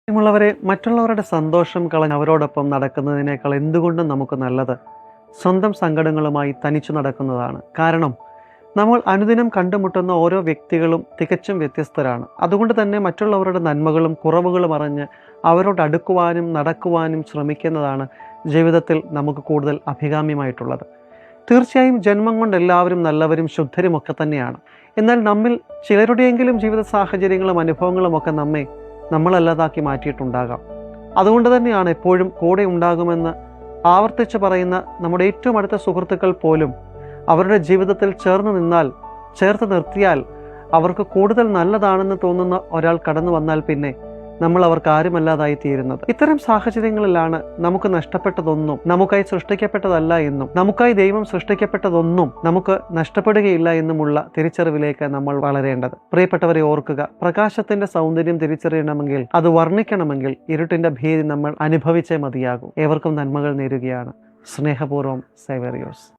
പ്രിയമുള്ളവരെ, മറ്റുള്ളവരുടെ സന്തോഷം കളഞ്ഞ് അവരോടൊപ്പം നടക്കുന്നതിനേക്കാൾ എന്തുകൊണ്ടും നമുക്ക് നല്ലത് സ്വന്തം സങ്കടങ്ങളുമായി തനിച്ചു നടക്കുന്നതാണ്. കാരണം നമ്മൾ അനുദിനം കണ്ടുമുട്ടുന്ന ഓരോ വ്യക്തികളും തികച്ചും വ്യത്യസ്തരാണ്. അതുകൊണ്ട് തന്നെ മറ്റുള്ളവരുടെ നന്മകളും കുറവുകളും അറിഞ്ഞ് അവരോട് അടുക്കുവാനും നടക്കുവാനും ശ്രമിക്കുന്നതാണ് ജീവിതത്തിൽ നമുക്ക് കൂടുതൽ അഭികാമ്യമായിട്ടുള്ളത്. തീർച്ചയായും ജന്മം കൊണ്ട് എല്ലാവരും നല്ലവരും ശുദ്ധരും ഒക്കെ തന്നെയാണ്. എന്നാൽ നമ്മിൽ ചിലരുടെയെങ്കിലും ജീവിത സാഹചര്യങ്ങളും അനുഭവങ്ങളും ഒക്കെ നമ്മെ നമ്മളല്ലാതാക്കി മാറ്റിയിട്ടുണ്ടാകാം. അതുകൊണ്ട് തന്നെയാണ് എപ്പോഴും കൂടെ ഉണ്ടാകുമെന്ന് ആവർത്തിച്ച് പറയുന്ന നമ്മുടെ ഏറ്റവും അടുത്ത സുഹൃത്തുക്കൾ പോലും അവരുടെ ജീവിതത്തിൽ ചേർത്ത് നിർത്തിയാൽ അവർക്ക് കൂടുതൽ നല്ലതാണെന്ന് തോന്നുന്ന ഒരാൾ കടന്നു വന്നാൽ പിന്നെ നമ്മൾ അവർക്ക് ആരുമല്ലാതായി തീരുന്നത്. ഇത്തരം സാഹചര്യങ്ങളിലാണ് നമുക്ക് നഷ്ടപ്പെട്ടതൊന്നും നമുക്കായി സൃഷ്ടിക്കപ്പെട്ടതല്ല എന്നും നമുക്കായി ദൈവം സൃഷ്ടിക്കപ്പെട്ടതൊന്നും നമുക്ക് നഷ്ടപ്പെടുകയില്ല എന്നുമുള്ള തിരിച്ചറിവിലേക്ക് നമ്മൾ വളരേണ്ടത്. പ്രിയപ്പെട്ടവരെ ഓർക്കുക, പ്രകാശത്തിന്റെ സൗന്ദര്യം തിരിച്ചറിയണമെങ്കിൽ, അത് വർണ്ണിക്കണമെങ്കിൽ ഇരുട്ടിന്റെ ഭീതി നമ്മൾ അനുഭവിച്ചേ മതിയാകൂ. ഏവർക്കും നന്മകൾ നേരുകയാണ്. സ്നേഹപൂർവ്വം സേവേറിയോസ്.